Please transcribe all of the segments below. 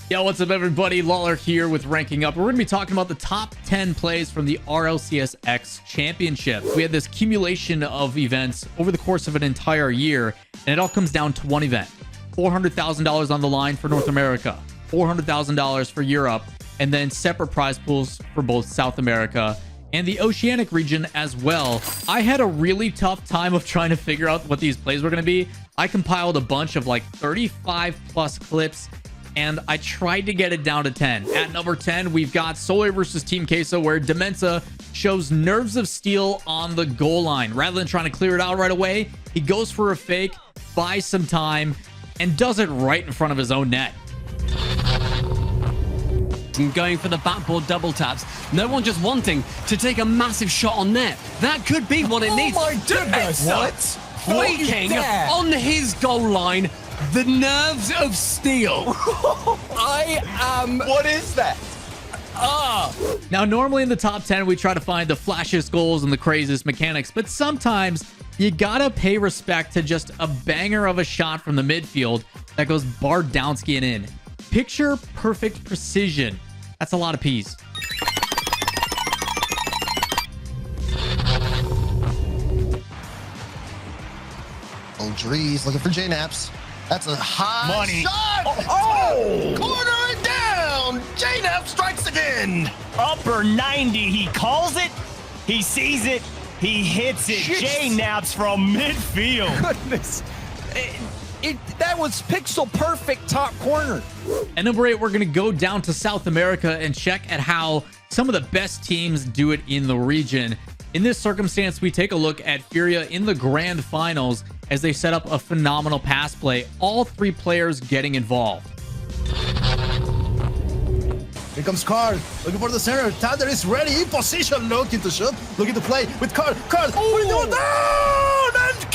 Yo, what's up, everybody? Lawler here with Ranking Up. We're going to be talking about the top 10 plays from the RLCS X Championship. We had this accumulation of events over the course of an entire year, and it all comes down to one event. $400,000 on the line for North America, $400,000 for Europe, and then separate prize pools for both South America and the Oceanic region as well. I had a really tough time of trying to figure out what these plays were going to be. I compiled a bunch of like 35 plus clips, and I tried to get it down to 10. At number 10, we've got Solar versus Team Queso, where Dementza shows nerves of steel on the goal line. Rather than trying to clear it out right away, he goes for a fake, buys some time, and does it right in front of his own net. And going for the backboard double taps. No one just wanting to take a massive shot on net. That could be what it needs. Oh my goodness! What? Flaking on his goal line. The nerves of steel. What is that? Now, normally in the top 10, we try to find the flashiest goals and the craziest mechanics, but sometimes you gotta pay respect to just a banger of a shot from the midfield that goes Bardowski and in. Picture perfect precision. That's a lot of P's. Oh, Drees looking for JKnaps. That's a high Money. shot. Oh! Corner it down. JKnaps strikes again. Upper 90. He calls it. He sees it. He hits it. JKnaps from midfield. Goodness. That was pixel perfect top corner. At number 8, we're going to go down to South America and check at how some of the best teams do it in the region. In this circumstance, we take a look at Furia in the grand finals as they set up a phenomenal pass play, all three players getting involved. Here comes Card, looking for the center. Thunder is ready, in position, looking to shoot, looking to play with Card. Card, what are you doing? Oh, and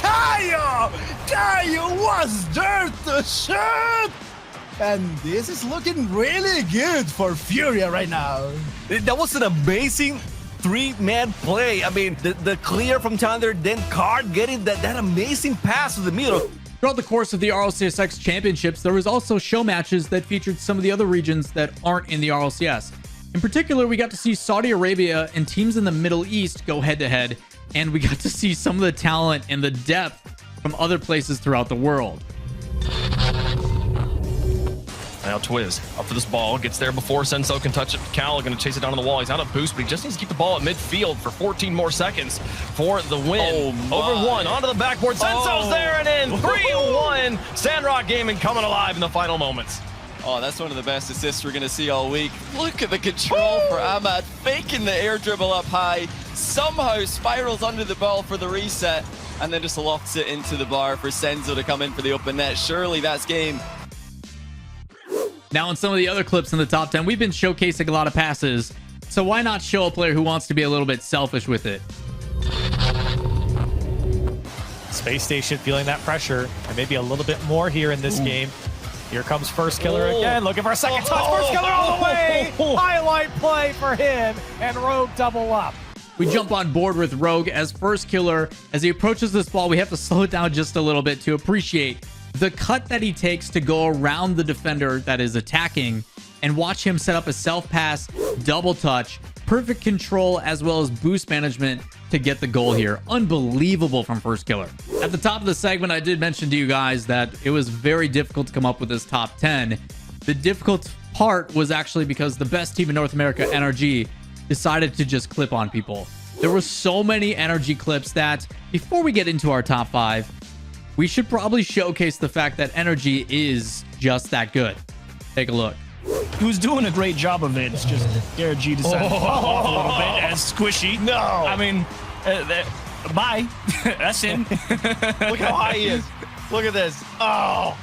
Caio was there to shoot! And this is looking really good for Furia right now. That was an amazing three-man play. I mean, the clear from Thunder, then Card getting that amazing pass to the middle. Throughout the course of the RLCS X Championships, there was also show matches that featured some of the other regions that aren't in the RLCS. In particular, we got to see Saudi Arabia and teams in the Middle East go head-to-head, and we got to see some of the talent and the depth from other places throughout the world. Now Twiz up for this ball, gets there before Senso can touch it. Cal going to chase it down on the wall. He's out of boost, but he just needs to keep the ball at midfield for 14 more seconds for the win. Over one, onto the backboard. Senso's there and in. 3-1. Sandrock Gaming coming alive in the final moments. Oh, that's one of the best assists we're going to see all week. Look at the control for Ahmad, faking the air dribble up high, somehow spirals under the ball for the reset, and then just lofts it into the bar for Senzo to come in for the open net. Surely that's game. Now, in some of the other clips in the top 10, we've been showcasing a lot of passes, so why not show a player who wants to be a little bit selfish with it? Space Station feeling that pressure, and maybe a little bit more here in this game. Here comes Firstkiller again, looking for a second touch. Firstkiller all the way! Highlight play for him, and Rogue double up. We jump on board with Rogue as Firstkiller. As he approaches this ball, we have to slow it down just a little bit to appreciate the cut that he takes to go around the defender that is attacking, and watch him set up a self-pass, double touch, perfect control, as well as boost management to get the goal here. Unbelievable from Firstkiller. At the top of the segment, I did mention to you guys that it was very difficult to come up with this top 10. The difficult part was actually because the best team in North America, NRG, decided to just clip on people. There were so many NRG clips that before we get into our top 5, we should probably showcase the fact that NRG is just that good. Take a look. Who's doing a great job of it? It's just GarrettG decided to pop off a little bit as squishy. No. I mean, bye. That's in. Look how high he is. Look at this. Oh,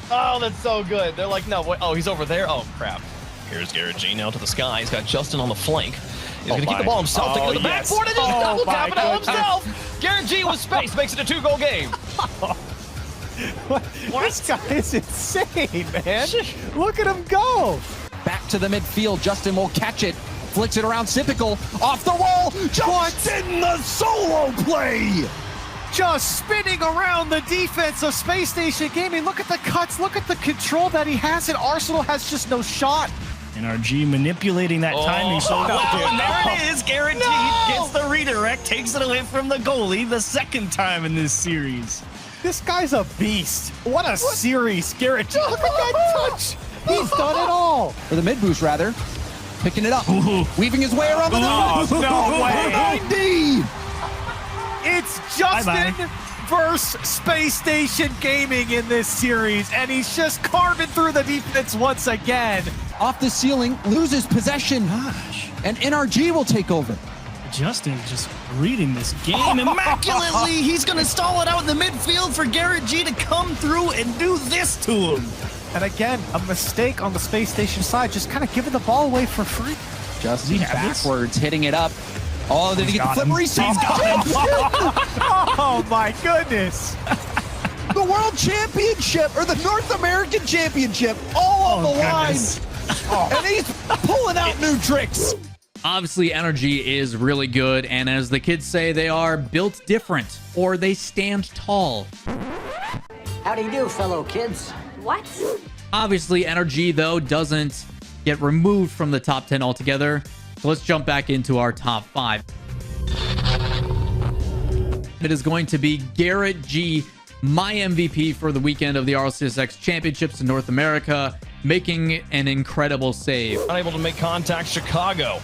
that's so good. They're like, no, wait. Oh, he's over there. Oh, crap. Here's GarrettG now to the sky. He's got Justin on the flank. He's going to keep the ball himself. Taking to the backboard and just double tap it out himself. GarrettG with space makes it a 2-goal game. This guy is insane, man. Look at him go. Back to the midfield. Justin will catch it. Flicks it around Sypical. Off the wall. Justin, the solo play. just spinning around the defense of Space Station Gaming. Look at the cuts. Look at the control that he has. And Arsenal has just no shot. NRG manipulating that timing so well. And there it is. GarrettG gets the redirect, takes it away from the goalie the second time in this series. This guy's a beast. What a series, GarrettG. Look at that touch. He's done it all. Or the mid boost, rather. Picking it up. Weaving his way around the Oh, no way. 90! It's Justin versus Space Station Gaming in this series, and he's just carving through the defense once again. Off the ceiling, loses possession. And NRG will take over. Justin just reading this game immaculately. He's going to stall it out in the midfield for GarrettG to come through and do this to him. And again, a mistake on the Space Station side, just kind of giving the ball away for free. Justin backwards, hitting it up. Oh, did he get the flip reset? He's got him. Oh my goodness. The World Championship, or the North American Championship, all on the line. And he's pulling out new tricks. Obviously, NRG is really good, and as the kids say, they are built different, or they stand tall. How do you do, fellow kids? What? Obviously, NRG, though, doesn't get removed from the top 10 altogether. So let's jump back into our top 5. It is going to be GarrettG, my MVP for the weekend of the RLCS X Championships in North America, making an incredible save. Unable to make contact, Chicago.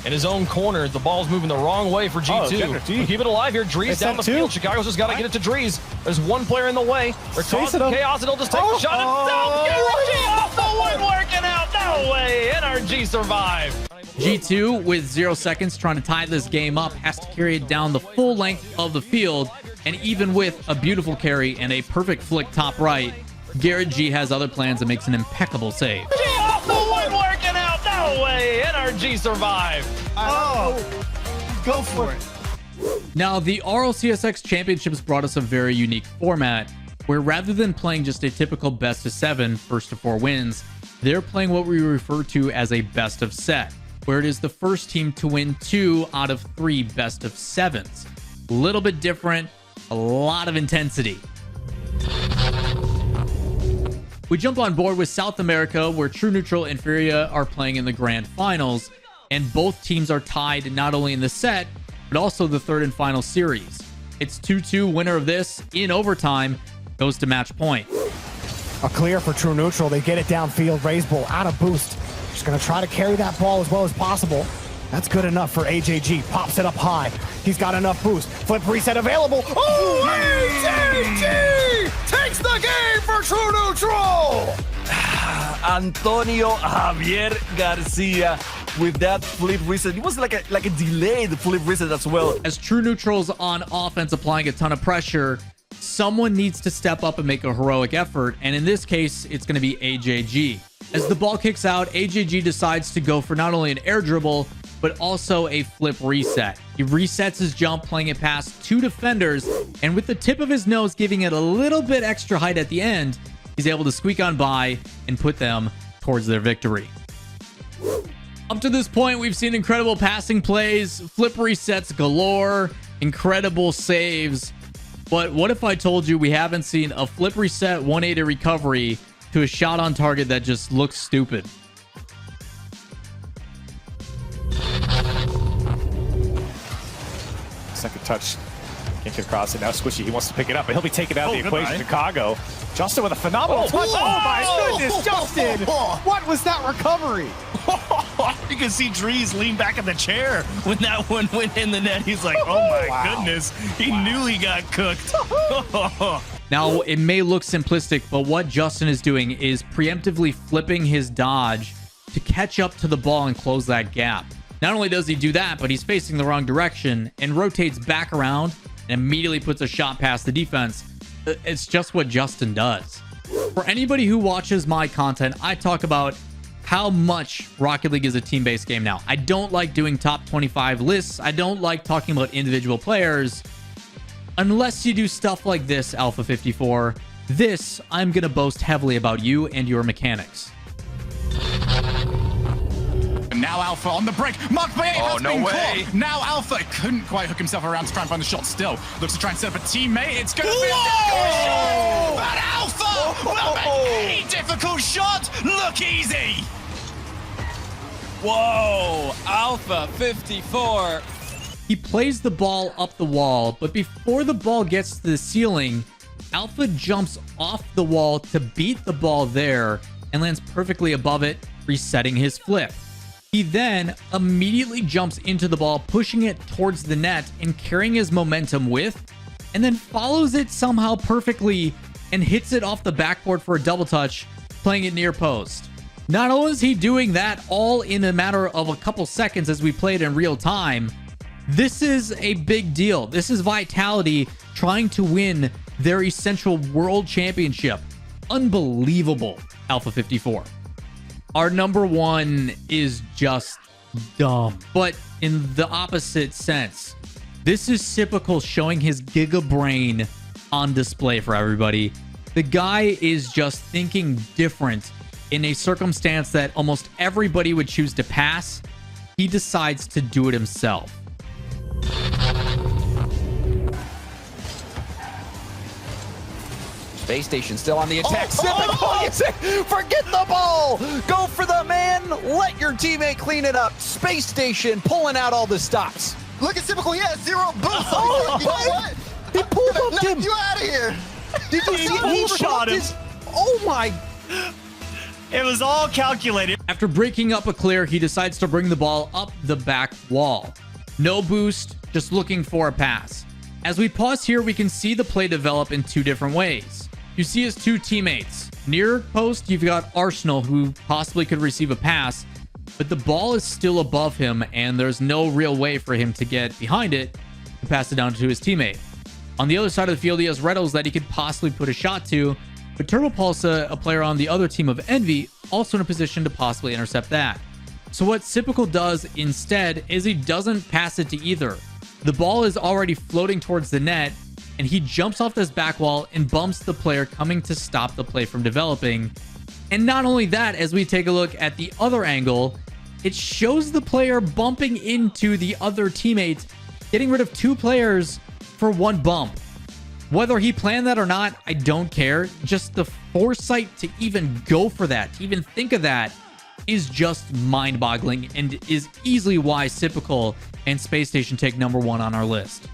In his own corner, the ball's moving the wrong way for G2. Keep it alive here. Drees down the field. Chicago's just got to get it to Drees. There's one player in the way. They're causing chaos, and he'll just take the shot. No, GarrettG off the wood working out. No way. NRG survived. G2, with 0 seconds, trying to tie this game up, has to carry it down the full length of the field. And even with a beautiful carry and a perfect flick top right, GarrettG has other plans and makes an impeccable save. Off the wood working out. No way. NRG survived. Oh, go for it. Now, the RLCS X Championships brought us a very unique format where rather than playing just a typical best of 7, first to 4 wins, they're playing what we refer to as a best of set, where it is the first team to win 2 out of 3 best of 7s. A little bit different, a lot of intensity. We jump on board with South America, where True Neutral and Furia are playing in the grand finals, and both teams are tied not only in the set, but also the third and final series. It's 2-2. Winner of this in overtime goes to match point. A clear for True Neutral. They get it downfield. Raise ball out of boost. Just going to try to carry that ball as well as possible. That's good enough for AJG. Pops it up high. He's got enough boost. Flip reset available. Oh, AJG takes the game for True Neutral. Antonio Javier Garcia with that flip reset. It was like a delayed flip reset as well. As True Neutral's on offense applying a ton of pressure, someone needs to step up and make a heroic effort, and in this case, it's going to be AJG. As the ball kicks out, AJG decides to go for not only an air dribble, but also a flip reset. He resets his jump, playing it past 2 defenders, and with the tip of his nose giving it a little bit extra height at the end, he's able to squeak on by and put them towards their victory. Up to this point, we've seen incredible passing plays, flip resets galore, incredible saves. But what if I told you we haven't seen a flip reset 180 recovery to a shot on target that just looks stupid? Second touch. Can't get across it. Now Squishy, he wants to pick it up, but he'll be taken out of the equation. Chicago. Justin with a phenomenal touch. Oh my goodness, Justin! What was that recovery? You can see Drees lean back in the chair when that one went in the net. He's like, oh my goodness. He knew he got cooked. Now, it may look simplistic, but what Justin is doing is preemptively flipping his dodge to catch up to the ball and close that gap. Not only does he do that, but he's facing the wrong direction and rotates back around and immediately puts a shot past the defense. It's just what Justin does. For anybody who watches my content, I talk about how much Rocket League is a team-based game now. I don't like doing top 25 lists. I don't like talking about individual players. Unless you do stuff like this, Alpha 54, this, I'm going to boast heavily about you and your mechanics. Now Alpha on the break. Mark Bay has no been way. caught. Now Alpha couldn't quite hook himself around to try and find the shot still. Looks to try and set up a teammate. It's going to be a difficult shot. But Alpha will make a difficult shot look easy. Whoa, Alpha 54. He plays the ball up the wall, but before the ball gets to the ceiling, Alpha jumps off the wall to beat the ball there and lands perfectly above it, resetting his flip. He then immediately jumps into the ball, pushing it towards the net and carrying his momentum with, and then follows it somehow perfectly and hits it off the backboard for a double touch, playing it near post. Not only is he doing that all in a matter of a couple seconds as we played in real time, this is a big deal. This is Vitality trying to win their essential world championship. Unbelievable, Alpha 54. Our number one is just dumb, but in the opposite sense. This is Sypical showing his Giga brain on display for everybody. The guy is just thinking different in a circumstance that almost everybody would choose to pass. He decides to do it himself. Space Station still on the attack. Forget the ball. Go for the man. Let your teammate clean it up. Space Station pulling out all the stops. Look at Sypical. Yeah, 0 boost. You know what? He pulled up him. You out of here. Did you see he shot him? Oh my. It was all calculated. After breaking up a clear, he decides to bring the ball up the back wall. No boost, just looking for a pass. As we pause here, we can see the play develop in two different ways. You see his two teammates. Near post, you've got Arsenal, who possibly could receive a pass, but the ball is still above him, and there's no real way for him to get behind it to pass it down to his teammate. On the other side of the field, he has Reddles that he could possibly put a shot to, but Turbo Pulse, a player on the other team of Envy, also in a position to possibly intercept that. So what Sypical does instead is he doesn't pass it to either. The ball is already floating towards the net, and he jumps off this back wall and bumps the player coming to stop the play from developing. And not only that, as we take a look at the other angle, it shows the player bumping into the other teammate, getting rid of two players for one bump. Whether he planned that or not, I don't care. Just the foresight to even go for that, to even think of that, is just mind-boggling and is easily why Sypical and Space Station take number one on our list.